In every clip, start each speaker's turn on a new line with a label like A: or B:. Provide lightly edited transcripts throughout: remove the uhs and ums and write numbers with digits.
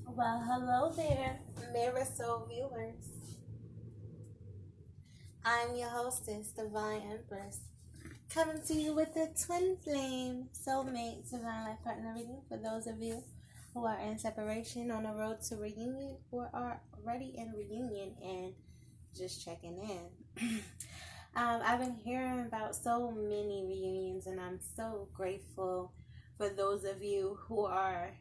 A: Well, hello there, Marisol viewers. I'm your hostess, Divine Empress, coming to you with the twin flame soulmate divine life partner reading for those of you who are in separation, on the road to reunion, or are already in reunion and just checking in. I've been hearing about so many reunions, and I'm so grateful for those of you who are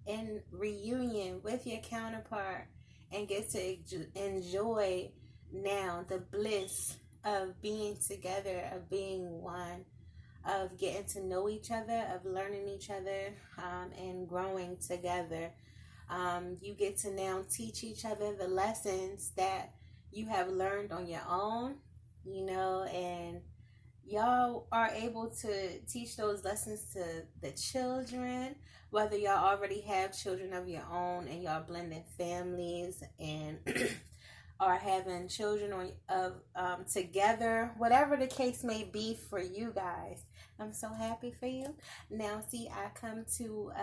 A: in reunion with your counterpart and get to enjoy now the bliss of being together, of being one, of getting to know each other, of learning each other, and growing together. You get to now teach each other the lessons that you have learned on your own, and y'all are able to teach those lessons to the children, whether y'all already have children of your own and y'all blended families and are having children together, whatever the case may be for you guys. I'm so happy for you. Now, see, I come to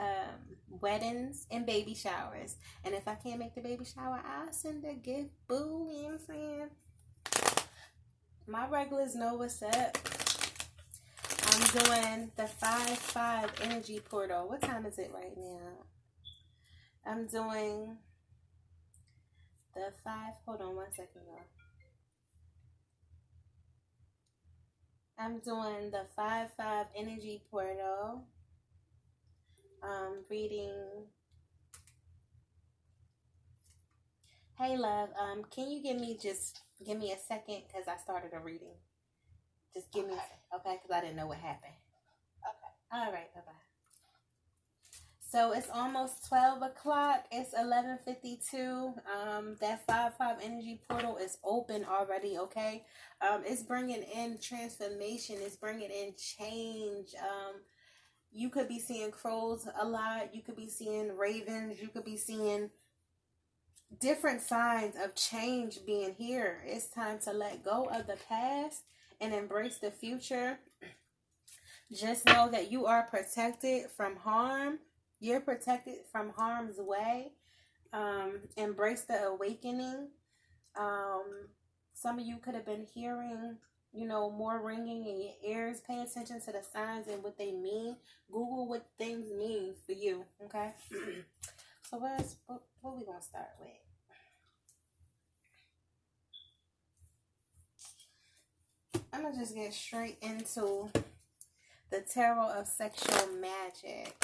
A: weddings and baby showers, and if I can't make the baby shower, I'll send a gift. Boo, you know what I'm saying? My regulars know what's up. I'm doing the 5-5 energy portal. What time is it right now? I'm doing the 5. Hold on one second, y'all. I'm doing the 5-5 energy portal. Reading. Hey, love. Can you give me a second because I started a reading. Just give me a second, okay? Because I didn't know what happened. Okay. All right. Bye bye. So it's almost 12 o'clock. It's 11:52. That 5-5 energy portal is open already, okay? It's bringing in transformation. It's bringing in change. You could be seeing crows a lot. You could be seeing ravens. You could be seeing different signs of change being here. It's time to let go of the past and embrace the future. Just know that you are protected from harm. You're protected from harm's way. Embrace the awakening. Some of you could have been hearing, more ringing in your ears. Pay attention to the signs and what they mean. Google what things mean for you, okay? So what we going to start with? I'm going to just get straight into the tarot of sexual magic.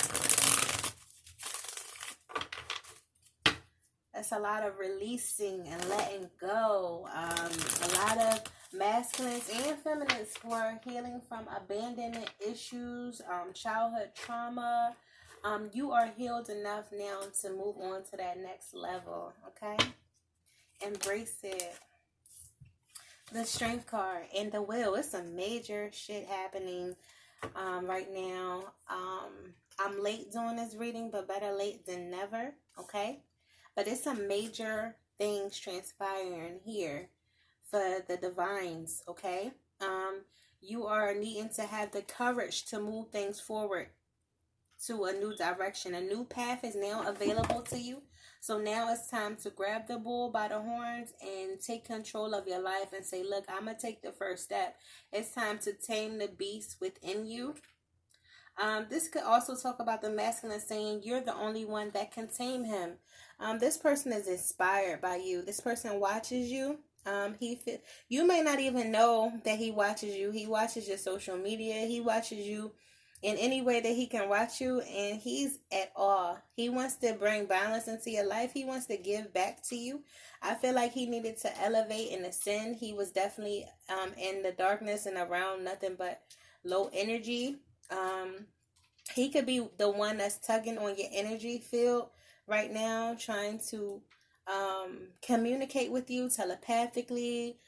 A: That's a lot of releasing and letting go. A lot of masculines and feminines who are healing from abandonment issues, childhood trauma. You are healed enough now to move on to that next level, okay? Embrace it. The Strength card and the Wheel. It's some major shit happening right now. I'm late doing this reading, but better late than never, okay? But it's some major things transpiring here for the divines, okay? You are needing to have the courage to move things forward to a new direction. A new path is now available to you. So now it's time to grab the bull by the horns and take control of your life and say, look, I'm going to take the first step. It's time to tame the beast within you. This could also talk about the masculine saying, you're the only one that can tame him. This person is inspired by you. This person watches you. You may not even know that he watches you. He watches your social media. He watches you in any way that he can watch you, and he's at awe. He wants to bring balance into your life. He wants to give back to you. I feel like he needed to elevate and ascend. He was definitely in the darkness and around nothing but low energy. He could be the one that's tugging on your energy field right now, trying to communicate with you telepathically.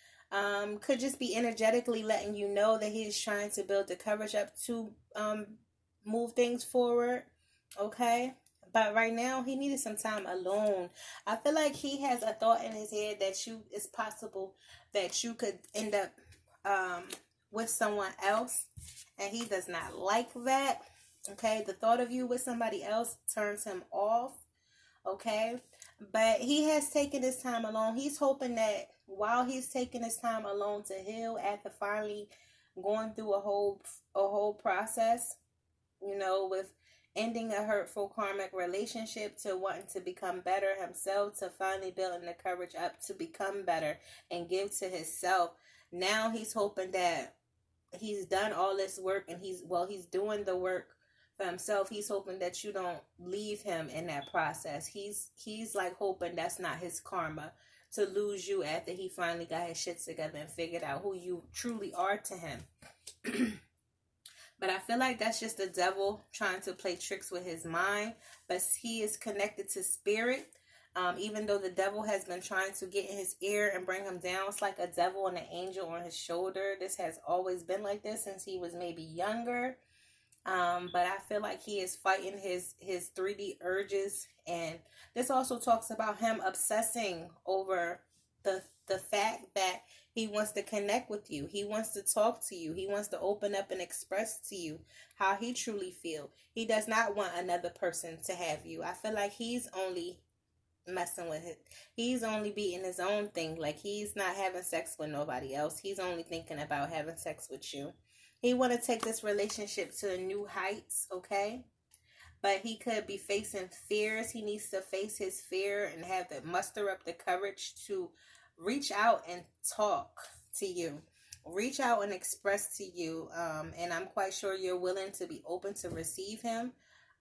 A: Could just be energetically letting you know that he's trying to build the courage up to move things forward, okay? But right now, he needed some time alone. I feel like he has a thought in his head that it's possible that you could end up with someone else, and he does not like that, okay? The thought of you with somebody else turns him off. Okay, but he has taken his time alone. He's hoping that while he's taking his time alone to heal, after finally going through a whole process, with ending a hurtful karmic relationship to wanting to become better himself, to finally building the courage up to become better and give to himself. Now he's hoping that he's done all this work, and he's doing the work for himself. He's hoping that you don't leave him in that process. He's like hoping that's not his karma to lose you after he finally got his shit together and figured out who you truly are to him. But I feel like that's just the devil trying to play tricks with his mind. But he is connected to spirit. Even though the devil has been trying to get in his ear and bring him down, it's like a devil and an angel on his shoulder. This has always been like this since he was maybe younger. But I feel like he is fighting his 3D urges. And this also talks about him obsessing over the fact that he wants to connect with you. He wants to talk to you. He wants to open up and express to you how he truly feels. He does not want another person to have you. I feel like he's only messing with it. He's only beating his own thing. Like, he's not having sex with nobody else. He's only thinking about having sex with you. He want to take this relationship to new heights, okay? But he could be facing fears. He needs to face his fear and have to muster up the courage to reach out and talk to you. Reach out and express to you. And I'm quite sure you're willing to be open to receive him.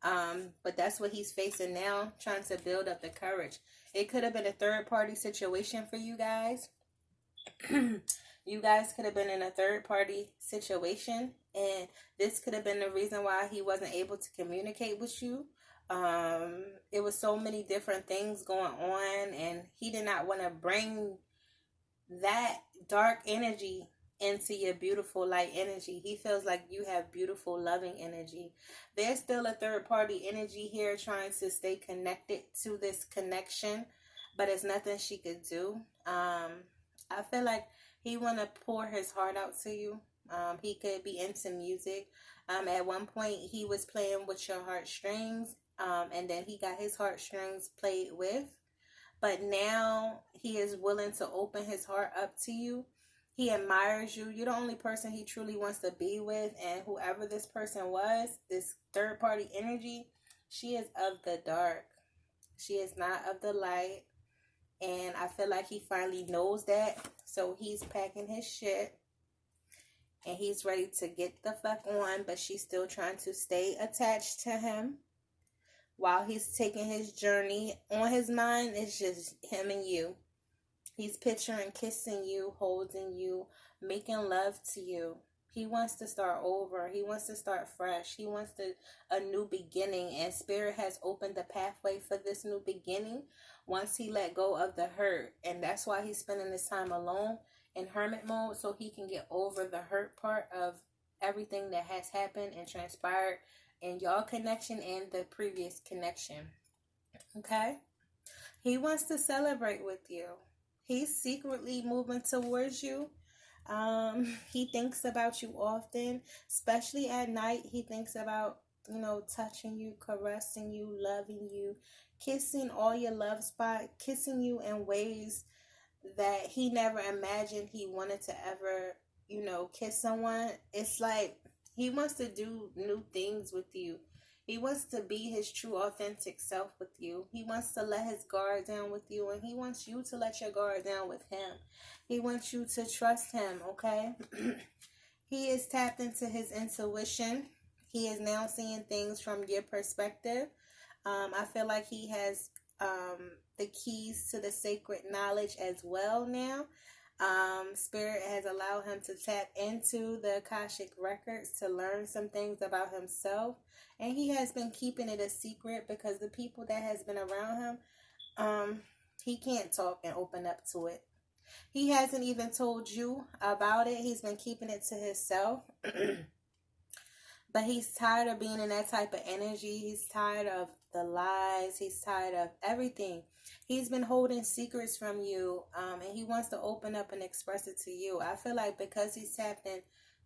A: But that's what he's facing now, trying to build up the courage. It could have been a third party situation for you guys. You guys could have been in a third party situation, and this could have been the reason why he wasn't able to communicate with you. It was so many different things going on, and he did not want to bring that dark energy into your beautiful light energy. He feels like you have beautiful loving energy. There's still a third party energy here trying to stay connected to this connection, but it's nothing she could do. I feel like he want to pour his heart out to you. He could be into music. At one point he was playing with your heartstrings, and then he got his heartstrings played with. But now he is willing to open his heart up to you. He admires you. You're the only person he truly wants to be with. And whoever this person was, this third party energy, she is of the dark. She is not of the light. And I feel like he finally knows that. So he's packing his shit. And he's ready to get the fuck on. But she's still trying to stay attached to him. While he's taking his journey, on his mind, it's just him and you. He's picturing kissing you, holding you, making love to you. He wants to start over. He wants to start fresh. He wants a new beginning. And Spirit has opened the pathway for this new beginning once he let go of the hurt. And that's why he's spending this time alone in hermit mode, so he can get over the hurt part of everything that has happened and transpired in y'all connection and the previous connection. Okay? He wants to celebrate with you. He's secretly moving towards you. He thinks about you often, especially at night. He thinks about, touching you, caressing you, loving you, kissing all your love spot, kissing you in ways that he never imagined he wanted to ever, kiss someone. It's like he wants to do new things with you. He wants to be his true, authentic self with you. He wants to let his guard down with you, and he wants you to let your guard down with him. He wants you to trust him, okay? He is tapped into his intuition. He is now seeing things from your perspective. I feel like he has the keys to the sacred knowledge as well now. Spirit has allowed him to tap into the Akashic records to learn some things about himself, and he has been keeping it a secret because the people that has been around him, he can't talk and open up to it. He hasn't even told you about it. He's been keeping it to himself. But he's tired of being in that type of energy. He's tired of the lies. He's tired of everything. He's been holding secrets from you, and he wants to open up and express it to you. I feel like because he's tapped in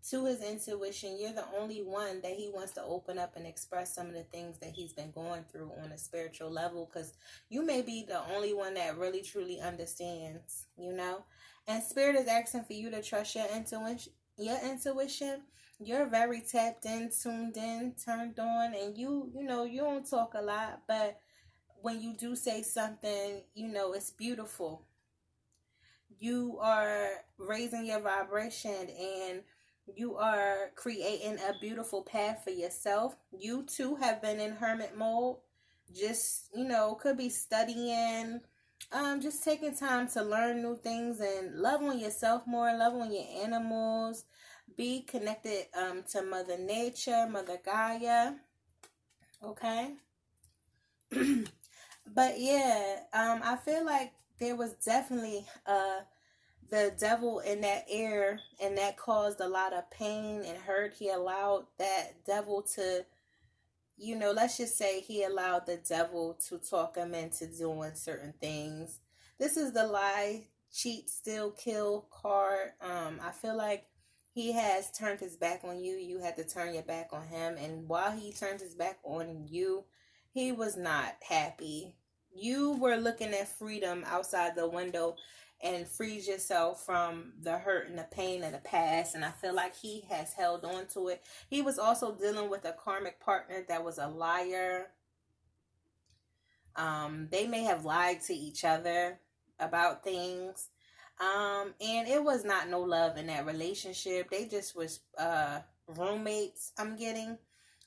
A: to his intuition, you're the only one that he wants to open up and express some of the things that he's been going through on a spiritual level, because you may be the only one that really truly understands, and spirit is asking for you to trust your intuition. You're very tapped in, tuned in, turned on, and you don't talk a lot, but when you do say something, it's beautiful. You are raising your vibration, and you are creating a beautiful path for yourself. You too have been in hermit mode. Just, could be studying, just taking time to learn new things and love on yourself more, love on your animals. Be connected to Mother Nature, Mother Gaia. Okay? But yeah, I feel like there was definitely the devil in that air, and that caused a lot of pain and hurt. He allowed that devil to, let's just say he allowed the devil to talk him into doing certain things. This is the lie, cheat, steal, kill card. I feel like he has turned his back on you. You had to turn your back on him. And while he turned his back on you, he was not happy. You were looking at freedom outside the window and frees yourself from the hurt and the pain of the past. And I feel like he has held on to it. He was also dealing with a karmic partner that was a liar. They may have lied to each other about things. And it was not no love in that relationship. They just was roommates, I'm getting.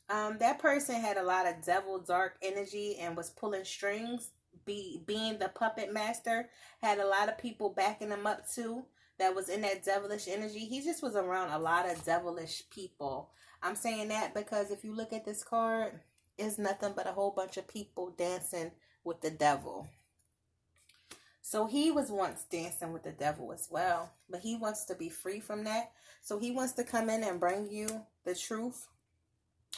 A: That person had a lot of devil dark energy and was pulling strings. Being the puppet master, had a lot of people backing him up too that was in that devilish energy. He just was around a lot of devilish people. I'm saying that because if you look at this card, it's nothing but a whole bunch of people dancing with the devil. So he was once dancing with the devil as well, but he wants to be free from that. So he wants to come in and bring you the truth.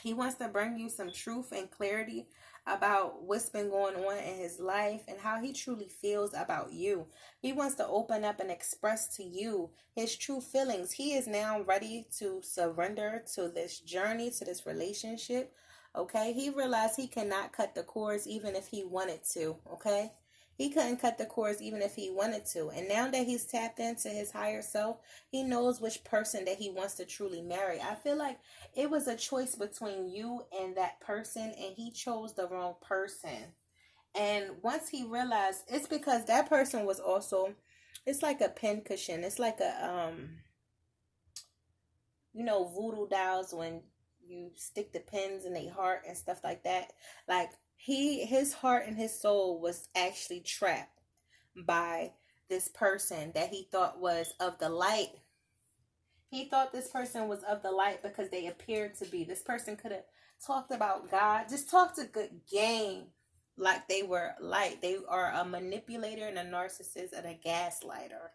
A: He wants to bring you some truth and clarity about what's been going on in his life and how he truly feels about you. He wants to open up and express to you his true feelings. He is now ready to surrender to this journey, to this relationship. Okay, he realized he cannot cut the cords even if he wanted to. Okay, he couldn't cut the cords even if he wanted to. And now that he's tapped into his higher self, he knows which person that he wants to truly marry. I feel like it was a choice between you and that person, and he chose the wrong person. And once he realized, it's because that person was also, it's like a pincushion. It's like a, voodoo dolls when you stick the pins in their heart and stuff like that. Like, his heart and his soul was actually trapped by this person that he thought was of the light. He thought this person was of the light because they appeared to be. This person could have talked about God, just talked a good game like they were light. They are a manipulator and a narcissist and a gaslighter.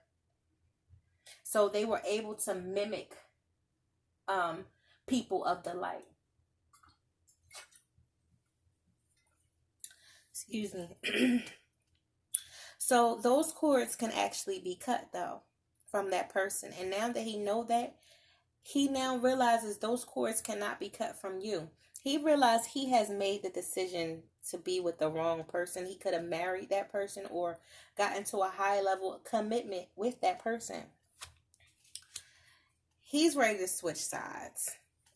A: So they were able to mimic people of the light. Excuse me. So those cords can actually be cut though from that person. And now that he now realizes those cords cannot be cut from you. He realized he has made the decision to be with the wrong person. He could have married that person or got into a high level commitment with that person. He's ready to switch sides.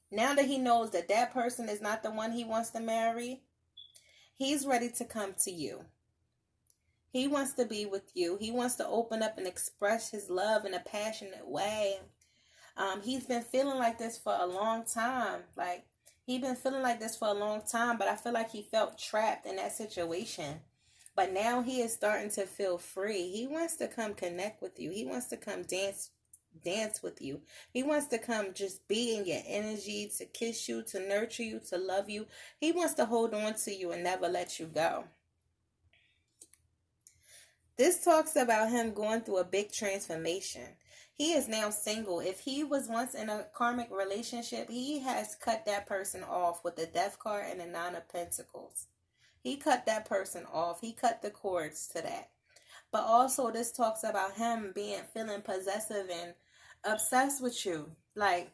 A: Now that he knows that that person is not the one he wants to marry, he's ready to come to you. He wants to be with you. He wants to open up and express his love in a passionate way. He's been feeling like this for a long time. But I feel like he felt trapped in that situation. But now he is starting to feel free. He wants to come connect with you. He wants to come dance with you. He wants to come just be in your energy, to kiss you, to nurture you, to love you. He wants to hold on to you and never let you go. This talks about him going through a big transformation. He is now single. If he was once in a karmic relationship, he has cut that person off with the Death card and the Nine of Pentacles. He cut that person off. He cut the cords to that. But also this talks about him feeling possessive and obsessed with you. Like,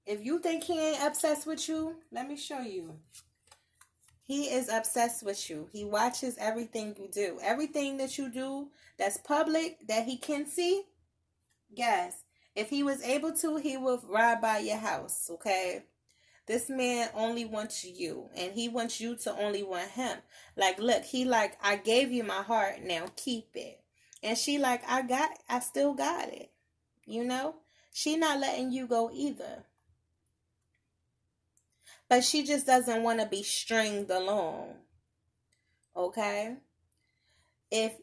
A: If you think he ain't obsessed with you, let me show you. He is obsessed with you. He watches everything you do. Everything that you do that's public, that he can see, yes. If he was able to, he would ride by your house, okay? This man only wants you, and he wants you to only want him. Like, look, he like, I gave you my heart, now keep it. And she like, I still got it. You know? She not letting you go either. But she just doesn't want to be stringed along. Okay? If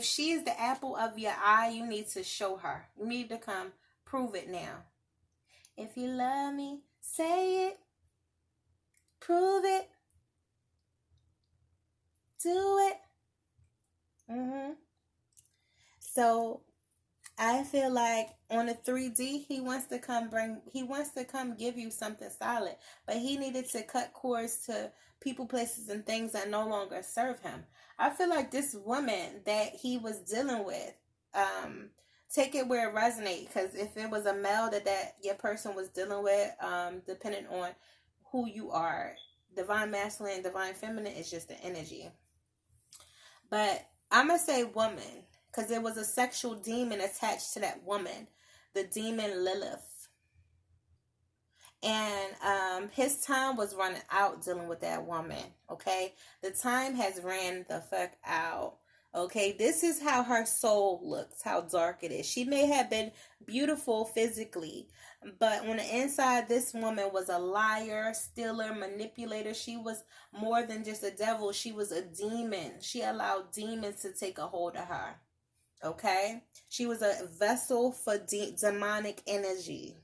A: she is the apple of your eye, you need to show her. You need to come prove it now. If you love me, say it. Prove it. Do it. So I feel like on a 3D, he wants to come give you something solid. But he needed to cut cords to people, places, and things that no longer serve him. I feel like this woman that he was dealing with, take it where it resonates. Because if it was a male that your person was dealing with, depending on who you are, divine masculine, divine feminine is just the energy. But I'm going to say woman, because there was a sexual demon attached to that woman, the demon Lilith. And his time was running out dealing with that woman, okay? The time has ran the fuck out, okay? This is how her soul looks, how dark it is. She may have been beautiful physically, but on the inside, this woman was a liar, stealer, manipulator. She was more than just a devil. She was a demon. She allowed demons to take a hold of her. Okay? She was a vessel for demonic energy.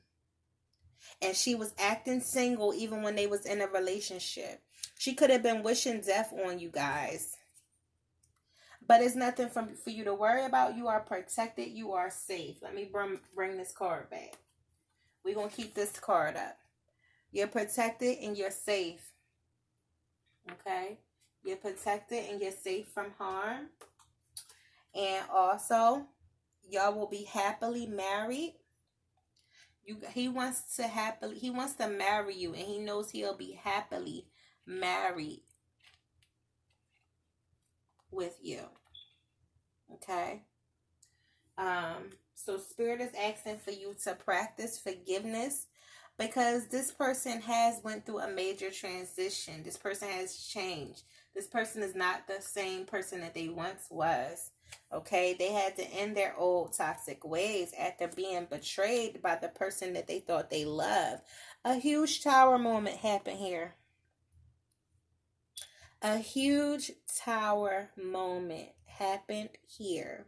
A: And she was acting single even when they was in a relationship. She could have been wishing death on you guys. But it's nothing for you to worry about. You are protected. You are safe. Let me bring this card back. We're going to keep this card up. You're protected and you're safe. Okay? You're protected and you're safe from harm. And also, y'all will be happily married. He wants to marry you, and he knows he'll be happily married with you. Okay? So Spirit is asking for you to practice forgiveness, because this person has went through a major transition. This person has changed. This person is not the same person that they once was. Okay, they had to end their old toxic ways after being betrayed by the person that they thought they loved. A huge tower moment happened here. A huge tower moment happened here,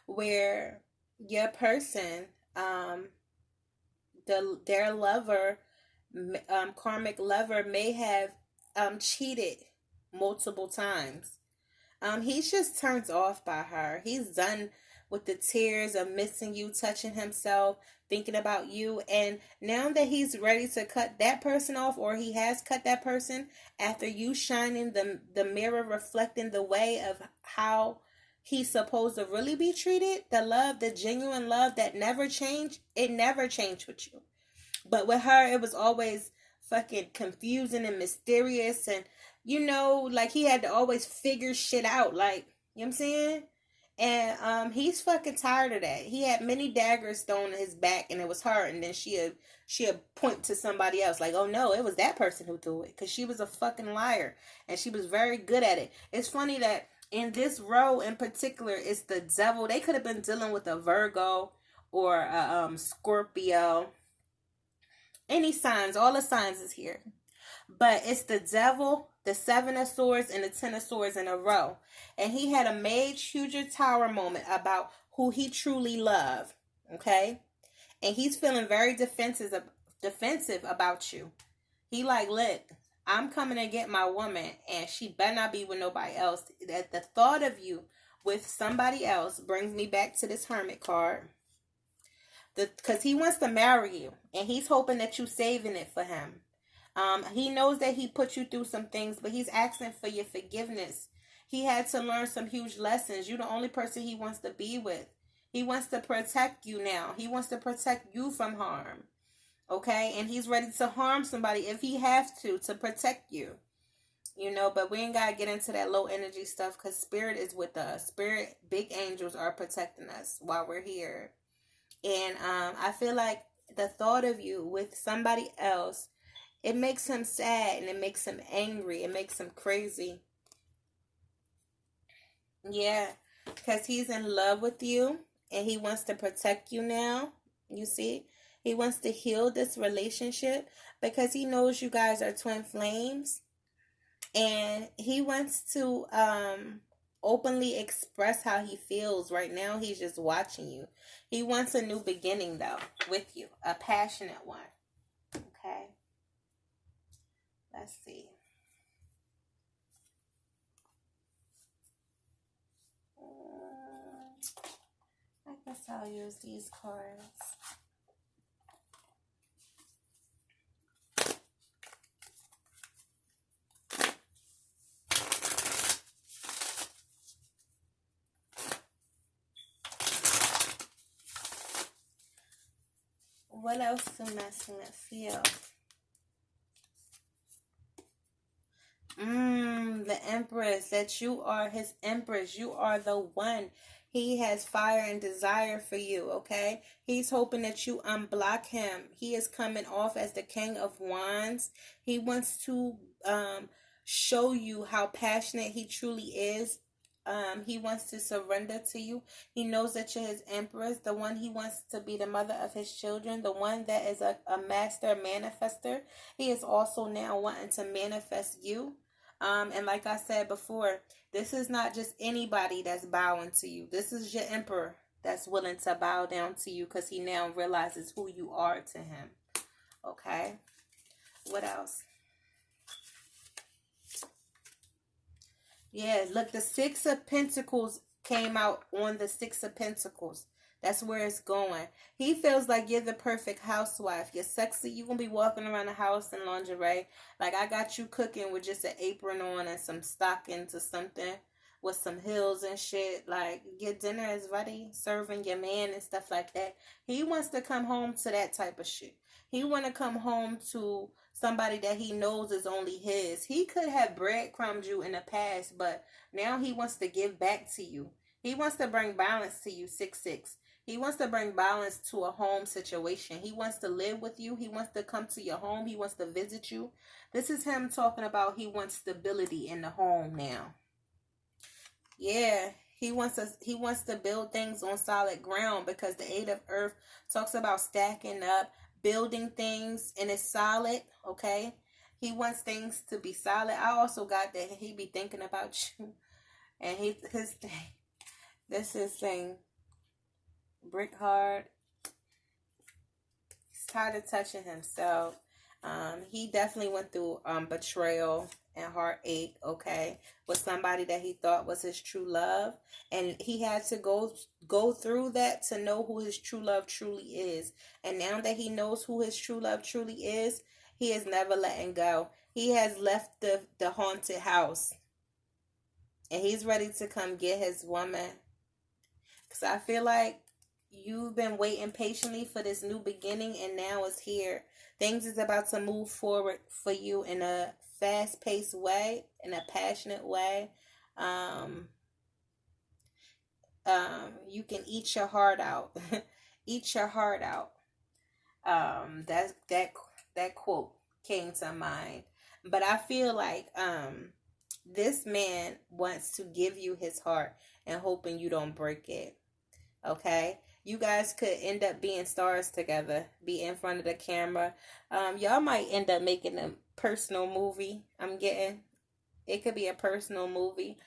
A: where your person, their lover, karmic lover, may have cheated multiple times. He's just turned off by her. He's done with the tears of missing you, touching himself, thinking about you. And now that he's ready to cut that person off, or he has cut that person, after you shining the mirror, reflecting the way of how he's supposed to really be treated, the love, the genuine love that never changed, it never changed with you. But with her, it was always fucking confusing and mysterious, and you know, like he had to always figure shit out, like, you know what I'm saying? And he's fucking tired of that. He had many daggers thrown in his back, and it was her, and then she'd point to somebody else, like, oh no, it was that person who threw it, because she was a fucking liar, and she was very good at it. It's funny that in this row in particular, it's the devil. They could have been dealing with a Virgo or a Scorpio. Any signs, all the signs is here. But it's the devil, the 7 of swords, and the 10 of swords in a row. And he had a huge tower moment about who he truly loved. Okay? And he's feeling very defensive about you. He like, look, I'm coming to get my woman, and she better not be with nobody else. That the thought of you with somebody else brings me back to this Hermit card. Because he wants to marry you, and he's hoping that you're saving it for him. He knows that he put you through some things, but he's asking for your forgiveness. He had to learn some huge lessons. You're the only person he wants to be with. He wants to protect you now. He wants to protect you from harm. Okay, and he's ready to harm somebody if he has to protect you. You know, but we ain't gotta get into that low energy stuff because spirit is with us. Spirit, big angels are protecting us while we're here. And I feel like the thought of you with somebody else, it makes him sad and it makes him angry. It makes him crazy. Yeah, because he's in love with you and he wants to protect you now. You see, he wants to heal this relationship because he knows you guys are twin flames, and he wants to openly express how he feels. Right now he's just watching you. He wants a new beginning though with you, a passionate one. Okay, let's see. I guess I'll use these cards. What else do masculine feel? The Empress, that you are his Empress. You are the one. He has fire and desire for you, okay? He's hoping that you unblock him. He is coming off as the King of Wands. He wants to show you how passionate he truly is. He wants to surrender to you. He knows that you're his Empress, the one he wants to be the mother of his children, the one that is a master manifester. He is also now wanting to manifest you. And like I said before, this is not just anybody that's bowing to you. This is your emperor that's willing to bow down to you because he now realizes who you are to him. Okay. What else? Yeah, look, the Six of Pentacles came out on the Six of Pentacles. That's where it's going. He feels like you're the perfect housewife. You're sexy. You're going to be walking around the house in lingerie. Like, I got you cooking with just an apron on and some stockings or something with some heels and shit. Like, your dinner is ready, serving your man and stuff like that. He wants to come home to that type of shit. He want to come home to somebody that he knows is only his. He could have breadcrumbed you in the past, but now he wants to give back to you. He wants to bring balance to you, 6-6. He wants to bring balance to a home situation. He wants to live with you. He wants to come to your home. He wants to visit you. This is him talking about he wants stability in the home now. Yeah, he wants to build things on solid ground because the Eight of Earth talks about stacking up, building things, and it's solid, okay? He wants things to be solid. I also got that he be thinking about you. And his thing. This is thing. Brick hard. He's tired of touching himself. He definitely went through betrayal and heartache, okay, with somebody that he thought was his true love, and he had to go through that to know who his true love truly is. And now that he knows who his true love truly is, he is never letting go. He has left the haunted house, and he's ready to come get his woman. Because I feel like you've been waiting patiently for this new beginning, and now it's here. Things is about to move forward for you in a fast-paced way, in a passionate way. You can eat your heart out. Eat your heart out. That quote came to mind. But I feel like this man wants to give you his heart and hoping you don't break it. Okay? You guys could end up being stars together, be in front of the camera. Y'all might end up making a personal movie. It could be a personal movie.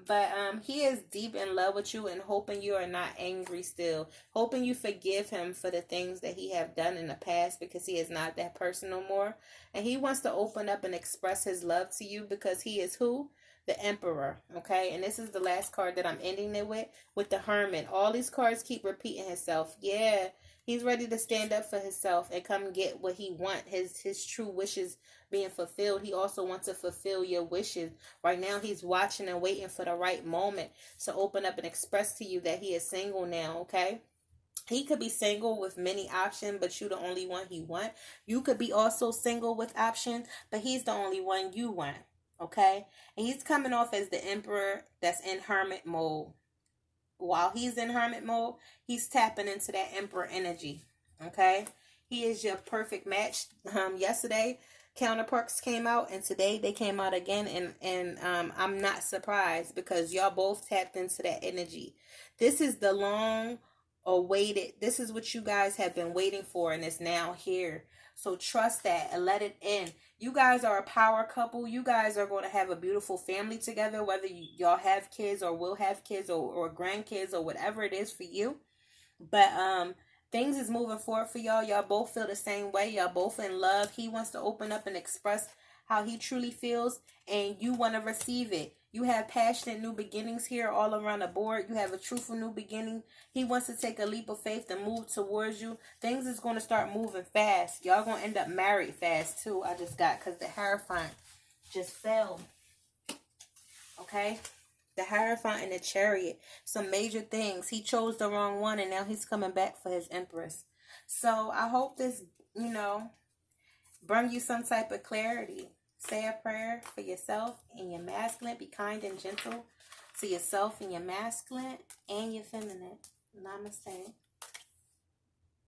A: But he is deep in love with you and hoping you are not angry still. Hoping you forgive him for the things that he have done in the past, because he is not that person no more. And he wants to open up and express his love to you because he is who? The Emperor, okay? And this is the last card that I'm ending it with the Hermit. All these cards keep repeating himself. Yeah, he's ready to stand up for himself and come get what he wants, his true wishes being fulfilled. He also wants to fulfill your wishes. Right now, he's watching and waiting for the right moment to open up and express to you that he is single now, okay? He could be single with many options, but you the only one he want. You could be also single with options, but he's the only one you want. Okay? And he's coming off as the emperor that's in hermit mode. While he's in hermit mode, he's tapping into that emperor energy. Okay? He is your perfect match. Yesterday, counterparts came out, and today they came out again, and I'm not surprised because y'all both tapped into that energy. This is the long awaited. This is what you guys have been waiting for, and it's now here. So trust that and let it in. You guys are a power couple. You guys are going to have a beautiful family together, whether y'all have kids or will have kids or grandkids or whatever it is for you. But things is moving forward for y'all. Y'all both feel the same way. Y'all both in love. He wants to open up and express how he truly feels, and you want to receive it. You have passionate new beginnings here all around the board. You have a truthful new beginning. He wants to take a leap of faith and move towards you. Things is going to start moving fast. Y'all going to end up married fast too. I just got, because the Hierophant just fell. Okay? The Hierophant and the Chariot. Some major things. He chose the wrong one, and now he's coming back for his Empress. So I hope this, bring you some type of clarity. Say a prayer for yourself and your masculine. Be kind and gentle to yourself and your masculine and your feminine. Namaste.